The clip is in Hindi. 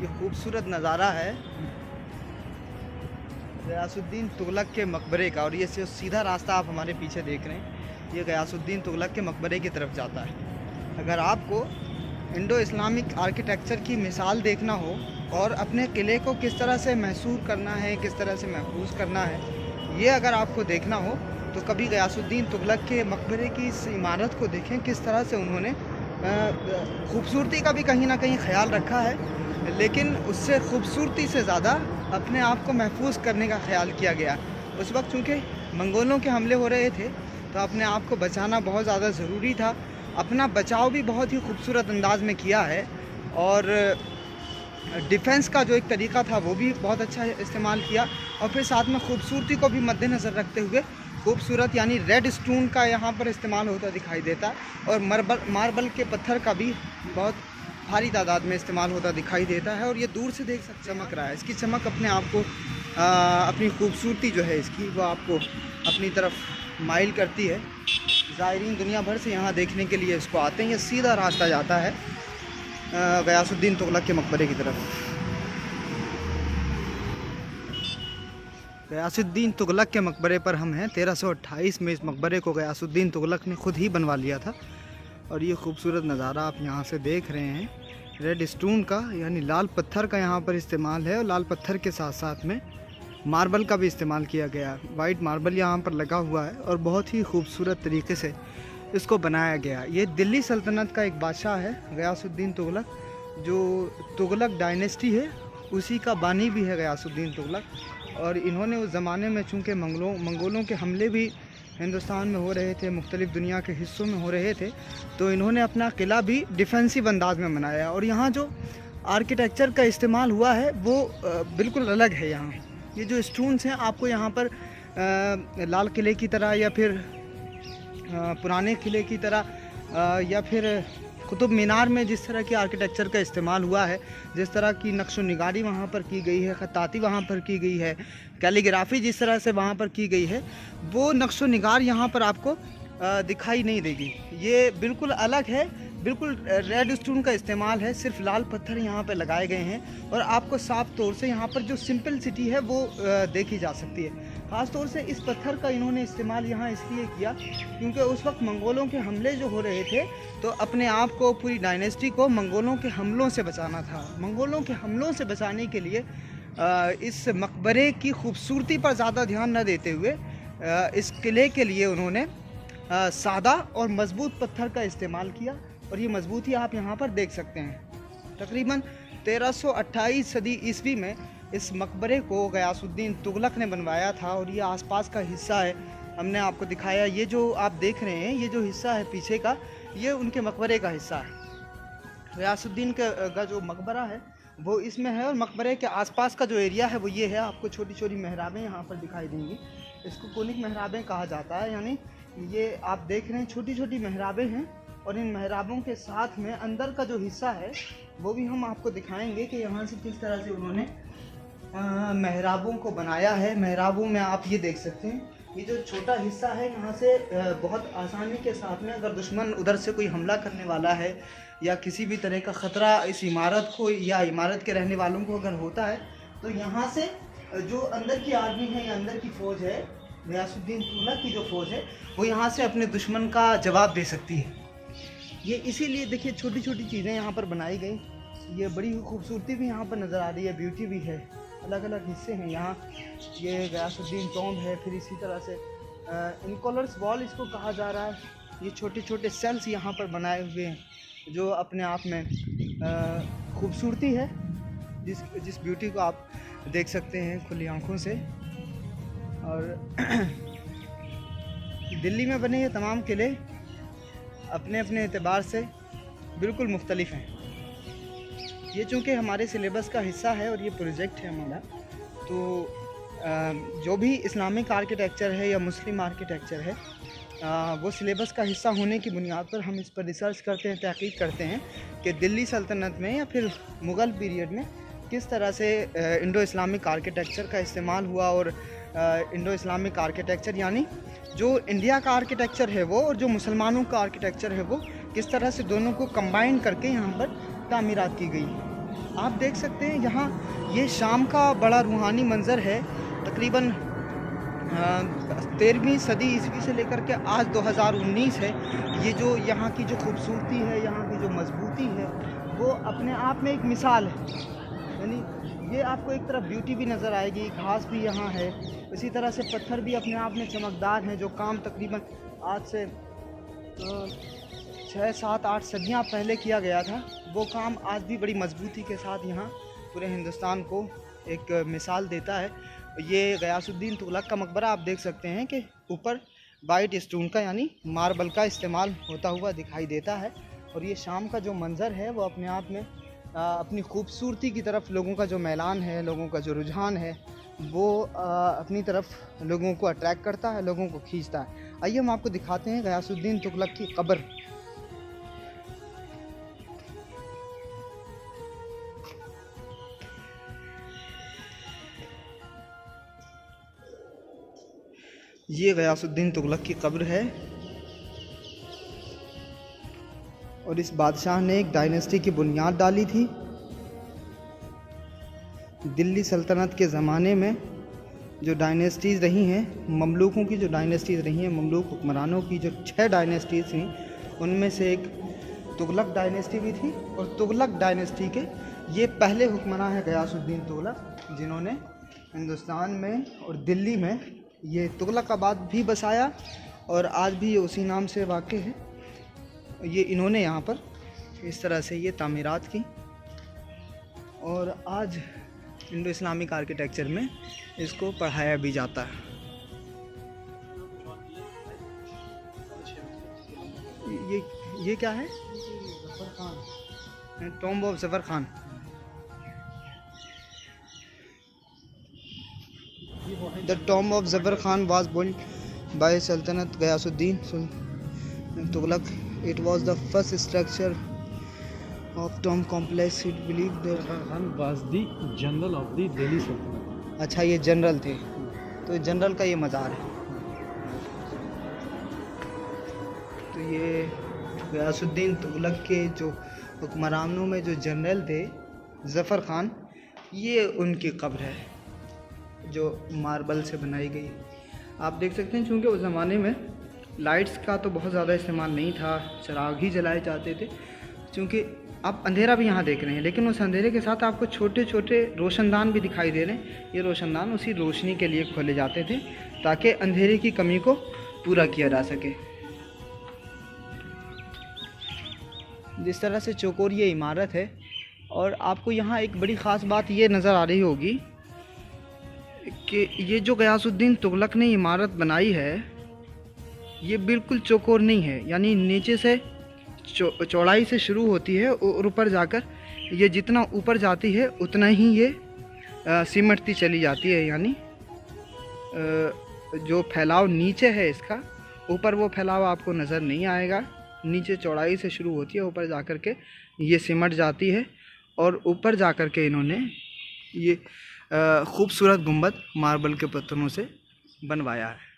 ये खूबसूरत नज़ारा है गयासुद्दीन तुगलक के मकबरे का, और ये सीधा रास्ता आप हमारे पीछे देख रहे हैं, ये गयासुद्दीन तुगलक के मकबरे की तरफ जाता है। अगर आपको इंडो इस्लामिक आर्किटेक्चर की मिसाल देखना हो और अपने किले को किस तरह से महसूस करना है, किस तरह से महफूज करना है, ये अगर आपको देखना हो तो कभी गयासुद्दीन तुगलक के मकबरे की इस इमारत को देखें, किस तरह से उन्होंने खूबसूरती का भी कहीं ना कहीं ख्याल रखा है, लेकिन उससे खूबसूरती से ज़्यादा अपने आप को महफूज करने का ख्याल किया गया। उस वक्त चूँकि मंगोलों के हमले हो रहे थे तो अपने आप को बचाना बहुत ज़्यादा ज़रूरी था। अपना बचाव भी बहुत ही खूबसूरत अंदाज में किया है, और डिफेंस का जो एक तरीका था वो भी बहुत अच्छा इस्तेमाल किया, और फिर साथ में खूबसूरती को भी मद्देनज़र रखते हुए खूबसूरत यानी रेड स्टोन का यहाँ पर इस्तेमाल होता दिखाई देता है, और मार्बल के पत्थर का भी बहुत भारी तादाद में इस्तेमाल होता दिखाई देता है। और ये दूर से देख सकते चमक रहा है, इसकी चमक अपने आप को अपनी खूबसूरती जो है इसकी वो आपको अपनी तरफ माइल करती है। ज़ायरीन दुनिया भर से यहाँ देखने के लिए इसको आते हैं। ये सीधा रास्ता जाता है गयासुद्दीन तुगलक के मकबरे की तरफ। गयासुद्दीन तुगलक के मकबरे पर हम हैं। 1328 में इस मकबरे को गयासुद्दीन तुगलक ने खुद ही बनवा लिया था, और ये खूबसूरत नज़ारा आप यहाँ से देख रहे हैं। रेड स्टोन का यानी लाल पत्थर का यहाँ पर इस्तेमाल है, और लाल पत्थर के साथ साथ में मार्बल का भी इस्तेमाल किया गया। वाइट मार्बल यहाँ पर लगा हुआ है और बहुत ही खूबसूरत तरीके से इसको बनाया गया। ये दिल्ली सल्तनत का एक बादशाह है गयासुद्दीन तुगलक, जो तुगलक डायनेस्टी है उसी का बानी भी है गयासुद्दीन तुगलक। और इन्होंने उस ज़माने में चूँकि मंगोलों के हमले भी हिंदुस्तान में हो रहे थे, मुख्तलिफ़ दुनिया के हिस्सों में हो रहे थे, तो इन्होंने अपना किला भी डिफेंसिव अंदाज में बनाया। और यहाँ जो आर्किटेक्चर का इस्तेमाल हुआ है वो बिल्कुल अलग है। यहाँ ये जो स्टोन्स हैं आपको यहाँ पर लाल किले की तरह या फिर पुराने किले की तरह या फिर कुतुब मीनार में जिस तरह की आर्किटेक्चर का इस्तेमाल हुआ है, जिस तरह की नक्शो निगारी वहाँ पर की गई है, ख़त्ताती वहाँ पर की गई है, कैलीग्राफी जिस तरह से वहाँ पर की गई है, वो नक्शो निगार यहाँ पर आपको दिखाई नहीं देगी। ये बिल्कुल अलग है, बिल्कुल रेड स्टोन का इस्तेमाल है, सिर्फ लाल पत्थर यहाँ पर लगाए गए हैं, और आपको साफ तौर से यहाँ पर जो सिंपलिसिटी है वो देखी जा सकती है। ख़ास तौर से इस पत्थर का इन्होंने इस्तेमाल यहाँ इसलिए किया क्योंकि उस वक्त मंगोलों के हमले जो हो रहे थे, तो अपने आप को, पूरी डायनेस्टी को मंगोलों के हमलों से बचाना था। मंगोलों के हमलों से बचाने के लिए इस मकबरे की खूबसूरती पर ज़्यादा ध्यान न देते हुए इस किले के लिए उन्होंने सादा और मज़बूत पत्थर का इस्तेमाल किया, और ये मजबूती आप यहाँ पर देख सकते हैं। तकरीबन 1328 सदी ईस्वी में इस मकबरे को गयासुद्दीन तुगलक ने बनवाया था, और ये आसपास का हिस्सा है, हमने आपको दिखाया। ये जो आप देख रहे हैं, ये जो हिस्सा है पीछे का, ये उनके मकबरे का हिस्सा है। गयासुद्दीन का जो मकबरा है वो इसमें है, और मकबरे के आसपास का जो एरिया है वो ये है। आपको छोटी छोटी मेहराबें यहाँ पर दिखाई देंगी, इसको कोनिक मेहराबें कहा जाता है। यानी ये आप देख रहे हैं छोटी छोटी मेहराबें हैं, और इन मेहराबों के साथ में अंदर का जो हिस्सा है वो भी हम आपको दिखाएंगे कि यहाँ से किस तरह से उन्होंने मेहराबों को बनाया है। मेहराबों में आप ये देख सकते हैं, ये जो छोटा हिस्सा है यहाँ से बहुत आसानी के साथ में अगर दुश्मन उधर से कोई हमला करने वाला है या किसी भी तरह का ख़तरा इस इमारत को या इमारत के रहने वालों को अगर होता है, तो यहाँ से जो अंदर की आर्मी है या अंदर की फ़ौज है, गयासुद्दीन तुगलक की जो फ़ौज है, वो यहाँ से अपने दुश्मन का जवाब दे सकती है। ये इसीलिए देखिए छोटी छोटी चीज़ें यहाँ पर बनाई गई। ये बड़ी खूबसूरती भी यहाँ पर नज़र आ रही है, ब्यूटी भी है। अलग अलग हिस्से हैं यहाँ। ये गयासुद्दीन टॉम्ब है, फिर इसी तरह से इनकॉलर्स वॉल इसको कहा जा रहा है। ये छोटे छोटे सेल्स यहाँ पर बनाए हुए हैं, जो अपने आप में खूबसूरती है, जिस ब्यूटी को आप देख सकते हैं खुली आँखों से। और दिल्ली में बने ये तमाम किले अपने अपने एतबार से बिल्कुल मुख्तलिफ हैं। ये चूँकि हमारे सिलेबस का हिस्सा है और ये प्रोजेक्ट है हमारा, तो जो भी इस्लामिक आर्किटेक्चर है या मुस्लिम आर्किटेक्चर है, वो सिलेबस का हिस्सा होने की बुनियाद पर हम इस पर रिसर्च करते हैं, तहकीक करते हैं कि दिल्ली सल्तनत में या फिर मुग़ल पीरियड में किस तरह से इंडो इस्लामिक आर्किटेक्चर का इस्तेमाल हुआ। और इंडो इस्लामिक आर्किटेक्चर यानी जो इंडिया का आर्किटेक्चर है वो, और जो मुसलमानों का आर्किटेक्चर है वो, किस तरह से दोनों को कंबाइन करके यहाँ पर तामीरात की गई। आप देख सकते हैं यहाँ ये शाम का बड़ा रूहानी मंज़र है। तकरीबन 13वीं सदी ईस्वी से लेकर के आज 2019 है। ये जो यहाँ की जो खूबसूरती है, यहाँ की जो मजबूती है, वो अपने आप में एक मिसाल है। यानी ये आपको एक तरफ ब्यूटी भी नज़र आएगी, घास भी यहाँ है, इसी तरह से पत्थर भी अपने आप में चमकदार हैं। जो काम तकरीबन आज से 6, 7, 8 सदियाँ पहले किया गया था, वो काम आज भी बड़ी मजबूती के साथ यहाँ पूरे हिंदुस्तान को एक मिसाल देता है। ये गयासुद्दीन तुगलक का मकबरा आप देख सकते हैं कि ऊपर वाइट स्टोन का यानी मार्बल का इस्तेमाल होता हुआ दिखाई देता है। और ये शाम का जो मंज़र है वो अपने आप में अपनी खूबसूरती की तरफ लोगों का जो मैलान है, लोगों का जो रुझान है, वो अपनी तरफ लोगों को अट्रैक्ट करता है, लोगों को खींचता है। आइए हम आपको दिखाते हैं गयासुद्दीन तुगलक की कब्र। ये गयासुद्दीन तुगलक की कब्र है और इस बादशाह ने एक डायनेस्टी की बुनियाद डाली थी। दिल्ली सल्तनत के ज़माने में जो डायनेस्टीज़ रही हैं, ममलूकों की जो डायनेस्टीज़ रही हैं, ममलूक हुक्मरानों की जो 6 डायनेस्टीज़ थीं, उनमें से एक तुगलक डायनेस्टी भी थी। और तुगलक डायनेस्टी के ये पहले हुक्मरान हैं गयासुद्दीन तुगलक, जिन्होंने हिंदुस्तान में और दिल्ली में ये तुगलकाबाद भी बसाया और आज भी ये उसी नाम से वाक़ है। ये इन्होंने यहाँ पर इस तरह से ये तामीरात की और आज इंडो इस्लामिक आर्किटेक्चर में इसको पढ़ाया भी जाता है। ये क्या है? Tomb of Zafar Khan. The tomb of Zafar Khan was built by Sultanate Ghayasuddin Tughlaq. It was the first structure of tomb complex. It believed that Zafar Khan was the general of the Delhi Sultanate. अच्छा, ये जनरल थे, तो जनरल का ये मज़ार है। तो ये गयासुद्दीन तुगलक के जो हुक्मरानों में जो जनरल थे ज़फ़र खान, ये उनकी कब्र है जो मार्बल से बनाई गई। आप देख सकते हैं चूँकि उस ज़माने में लाइट्स का तो बहुत ज़्यादा इस्तेमाल नहीं था, चिराग ही जलाए जाते थे। चूँकि आप अंधेरा भी यहाँ देख रहे हैं, लेकिन उस अंधेरे के साथ आपको छोटे छोटे रोशनदान भी दिखाई दे रहे हैं। ये रोशनदान उसी रोशनी के लिए खोले जाते थे ताकि अंधेरे की कमी को पूरा किया जा सके। जिस तरह से चौकोर ये इमारत है, और आपको यहाँ एक बड़ी ख़ास बात ये नज़र आ रही होगी कि ये जो गयासुद्दीन तुगलक ने इमारत बनाई है, ये बिल्कुल चौकोर नहीं है। यानी नीचे से चौड़ाई से शुरू होती है और ऊपर जाकर ये जितना ऊपर जाती है उतना ही ये सिमटती चली जाती है। यानी जो फैलाव नीचे है इसका, ऊपर वो फैलाव आपको नज़र नहीं आएगा। नीचे चौड़ाई से शुरू होती है, ऊपर जाकर के ये सिमट जाती है और ऊपर जाकर के इन्होंने ये खूबसूरत गुंबद मार्बल के पत्थरों से बनवाया है।